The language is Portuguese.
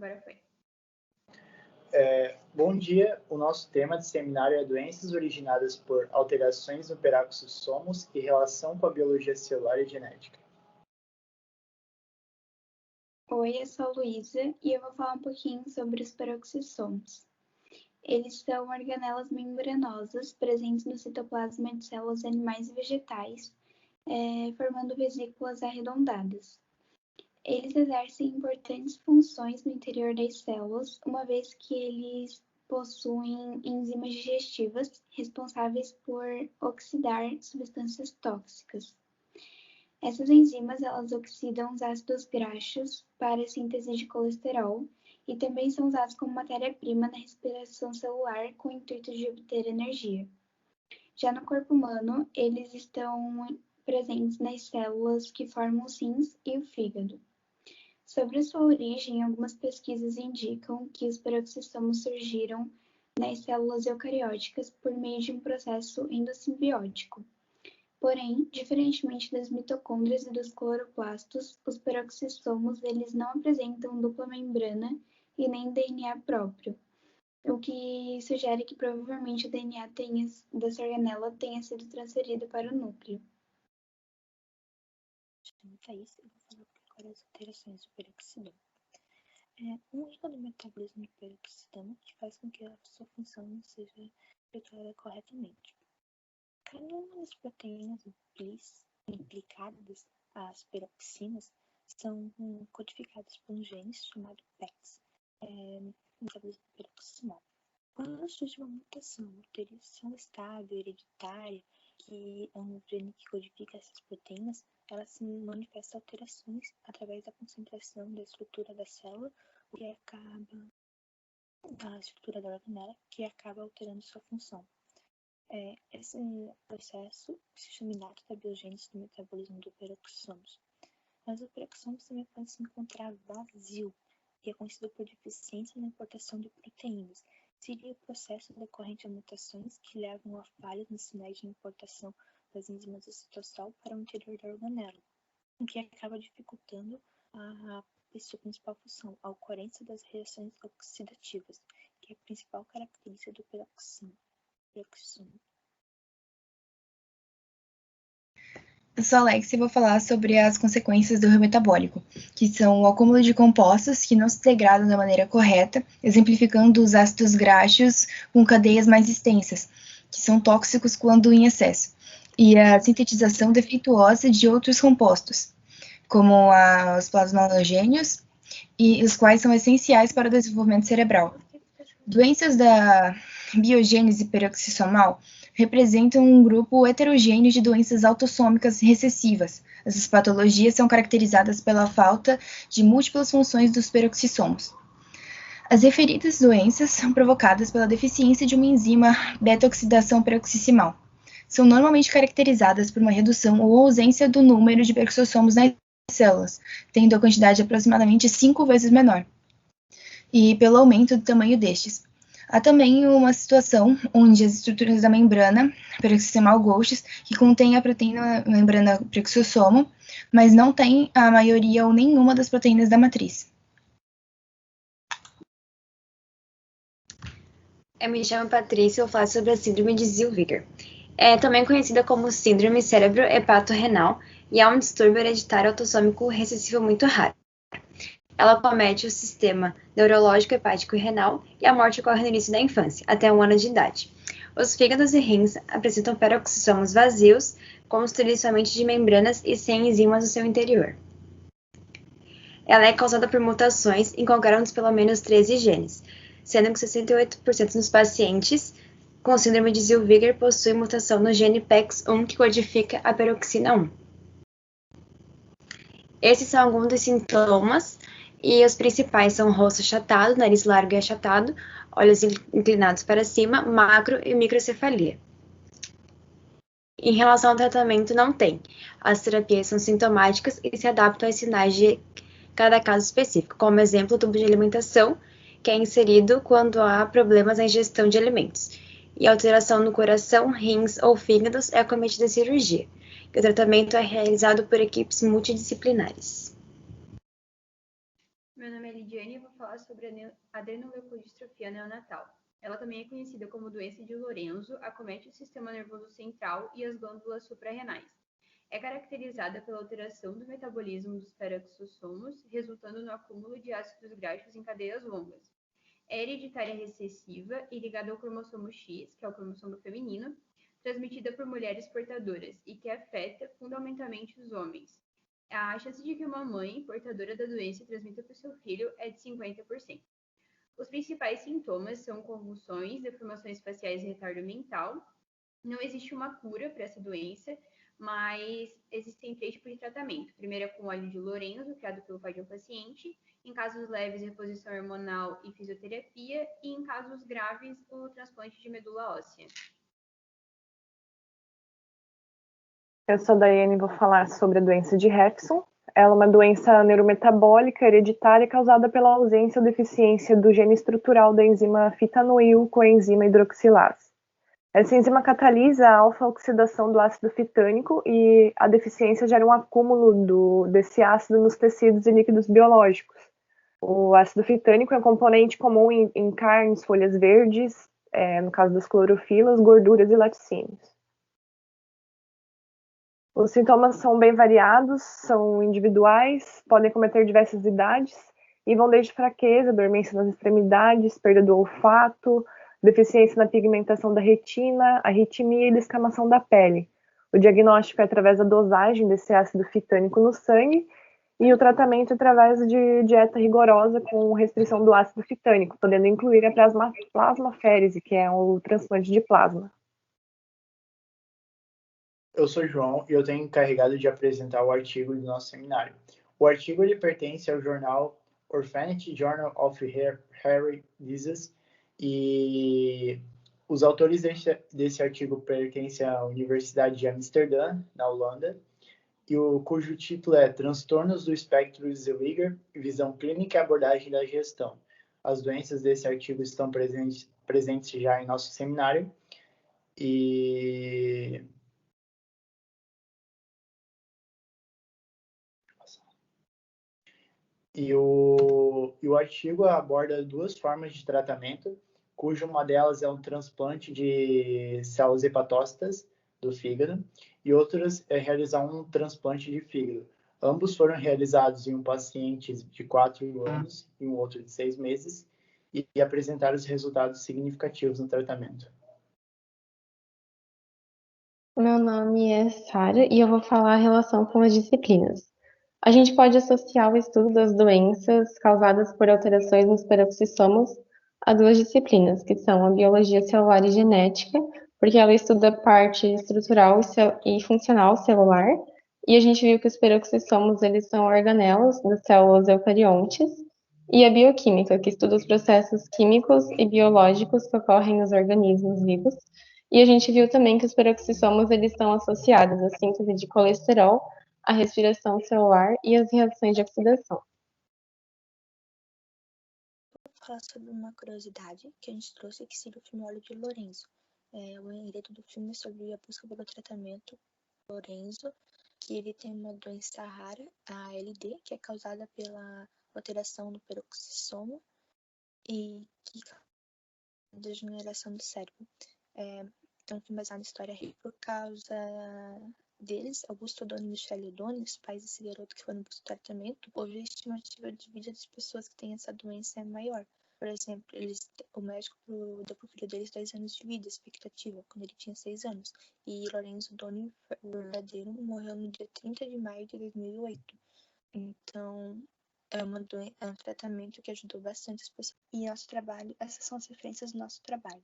Agora foi. Bom dia, o nosso tema de seminário é doenças originadas por alterações no peroxissomos e relação com a biologia celular e genética. Oi, eu sou a Luísa e eu vou falar um pouquinho sobre os peroxissomos. Eles são organelas membranosas presentes no citoplasma de células de animais e vegetais, formando vesículas arredondadas. Eles exercem importantes funções no interior das células, uma vez que eles possuem enzimas digestivas responsáveis por oxidar substâncias tóxicas. Essas enzimas elas oxidam os ácidos graxos para a síntese de colesterol e também são usados como matéria-prima na respiração celular com o intuito de obter energia. Já no corpo humano, eles estão presentes nas células que formam os rins e o fígado. Sobre sua origem, algumas pesquisas indicam que os peroxissomos surgiram nas células eucarióticas por meio de um processo endossimbiótico. Porém, diferentemente das mitocôndrias e dos cloroplastos, os peroxissomos eles não apresentam dupla membrana e nem DNA próprio, o que sugere que provavelmente o DNA dessa organela tenha sido transferido para o núcleo. Chamo Thaís e vou falar agora as alterações do peroxidoma. Um erro do metabolismo do peroxidoma que faz com que a sua função não seja efetuada corretamente. Cada uma das proteínas implicadas, as peroxinas, são codificadas por um gene chamado PEX, metabolismo peroxisomal. Quando surge uma mutação, alteração estável, hereditária, que é um gene que codifica essas proteínas, ela se manifesta alterações através da concentração da estrutura da célula, o que acaba da estrutura da organela, que acaba alterando sua função. Esse processo se chama inato da biogênese do metabolismo do peroxissomos. Mas o peroxissomos também pode se encontrar vazio, e é conhecido por deficiência na importação de proteínas. Seria o processo decorrente a mutações que levam a falhas nos sinais de importação das enzimas do citosol para o interior da organela, o que acaba dificultando a sua principal função, a ocorrência das reações oxidativas, que é a principal característica do peroxissomo. Eu sou a Alex e vou falar sobre as consequências do rio metabólico, que são o acúmulo de compostos que não se degradam da maneira correta, exemplificando os ácidos graxos com cadeias mais extensas, que são tóxicos quando em excesso, e a sintetização defeituosa de outros compostos, como os plasmalogênios, e os quais são essenciais para o desenvolvimento cerebral. Doenças da biogênese peroxissomal representam um grupo heterogêneo de doenças autossômicas recessivas. Essas patologias são caracterizadas pela falta de múltiplas funções dos peroxissomos. As referidas doenças são provocadas pela deficiência de uma enzima beta-oxidação peroxissimal. São normalmente caracterizadas por uma redução ou ausência do número de peroxissomos nas células, tendo a quantidade aproximadamente 5 vezes menor, e pelo aumento do tamanho destes. Há também uma situação onde as estruturas da membrana peroxissomal Gauches, que contém a proteína membrana peroxissomo, mas não tem a maioria ou nenhuma das proteínas da matriz. Eu me chamo Patrícia e vou falar sobre a síndrome de Zellweger. É também conhecida como síndrome cérebro-hepato-renal e é um distúrbio hereditário autossômico recessivo muito raro. Ela comete o sistema neurológico, hepático e renal e a morte ocorre no início da infância, até 1 ano de idade. Os fígados e rins apresentam peroxissomos vazios, constituídos somente de membranas e sem enzimas no seu interior. Ela é causada por mutações em qualquer um dos pelo menos 13 genes, sendo que 68% dos pacientes com síndrome de Zellweger possuem mutação no gene PEX1 que codifica a peroxina 1. Esses são alguns dos sintomas, e os principais são rosto achatado, nariz largo e achatado, olhos inclinados para cima, macro e microcefalia. Em relação ao tratamento, não tem. As terapias são sintomáticas e se adaptam aos sinais de cada caso específico, como exemplo, o tubo de alimentação, que é inserido quando há problemas na ingestão de alimentos. E alteração no coração, rins ou fígados é acometida em cirurgia. E o tratamento é realizado por equipes multidisciplinares. Meu nome é Lidiane e vou falar sobre a adrenoleucodistrofia neonatal. Ela também é conhecida como doença de Lorenzo, acomete o sistema nervoso central e as glândulas suprarrenais. É caracterizada pela alteração do metabolismo dos peroxissomos, resultando no acúmulo de ácidos graxos em cadeias longas. É hereditária recessiva e ligada ao cromossomo X, que é o cromossomo feminino, transmitida por mulheres portadoras e que afeta fundamentalmente os homens. A chance de que uma mãe portadora da doença transmita para o seu filho é de 50%. Os principais sintomas são convulsões, deformações faciais e retardo mental. Não existe uma cura para essa doença, mas existem 3 tipos de tratamento. Primeiro é com óleo de Lorenzo, criado pelo pai de um paciente. Em casos leves, reposição hormonal e fisioterapia. E em casos graves, o transplante de medula óssea. Eu sou a Daiane e vou falar sobre a doença de Refson. Ela é uma doença neurometabólica hereditária causada pela ausência ou deficiência do gene estrutural da enzima fitanoil coenzima hidroxilase. Essa enzima catalisa a alfa-oxidação do ácido fitânico e a deficiência gera um acúmulo desse ácido nos tecidos e líquidos biológicos. O ácido fitânico é um componente comum em carnes, folhas verdes, no caso das clorofilas, gorduras e laticínios. Os sintomas são bem variados, são individuais, podem cometer diversas idades e vão desde fraqueza, dormência nas extremidades, perda do olfato, deficiência na pigmentação da retina, arritmia e descamação da pele. O diagnóstico é através da dosagem desse ácido fitânico no sangue e o tratamento é através de dieta rigorosa com restrição do ácido fitânico, podendo incluir a plasmaférese, que é o transplante de plasma. Eu sou João e eu tenho encarregado de apresentar o artigo do nosso seminário. O artigo ele pertence ao jornal Orphanet Journal of Rare Diseases e os autores desse artigo pertencem à Universidade de Amsterdã, na Holanda, cujo título é Transtornos do espectro de Zellweger, visão clínica e abordagem da gestão. As doenças desse artigo estão presentes já em nosso seminário e o artigo aborda 2 formas de tratamento, cuja uma delas é um transplante de células hepatócitas do fígado e outras é realizar um transplante de fígado. Ambos foram realizados em um paciente de 4 anos e um outro de 6 meses e apresentaram os resultados significativos no tratamento. Meu nome é Sara e eu vou falar a relação com as disciplinas. A gente pode associar o estudo das doenças causadas por alterações nos peroxissomos a 2 disciplinas, que são a biologia celular e genética, porque ela estuda a parte estrutural e funcional celular, e a gente viu que os peroxissomos eles são organelos das células eucariontes, e a bioquímica, que estuda os processos químicos e biológicos que ocorrem nos organismos vivos. E a gente viu também que os peroxissomos eles estão associados à síntese de colesterol, à respiração celular e às reações de oxidação. Vou falar sobre uma curiosidade que a gente trouxe, que seria o filme Óleo de Lorenzo. O enredo do filme é sobre a busca pelo tratamento Lorenzo, que ele tem uma doença rara, a ALD, que é causada pela alteração do peroxissomo e que causa a degeneração do cérebro. Então, foi baseado na história real. Por causa deles, Augusto Odoni e Michelle Odoni, os pais desse garoto que foram para o tratamento, hoje a estimativa de vida das pessoas que têm essa doença é maior. Por exemplo, o médico deu para o filho deles 10 anos de vida, expectativa, quando ele tinha 6 anos. E Lorenzo Odoni, o verdadeiro, morreu no dia 30 de maio de 2008. Então, é um tratamento que ajudou bastante as pessoas. E nosso trabalho, essas são as referências do nosso trabalho.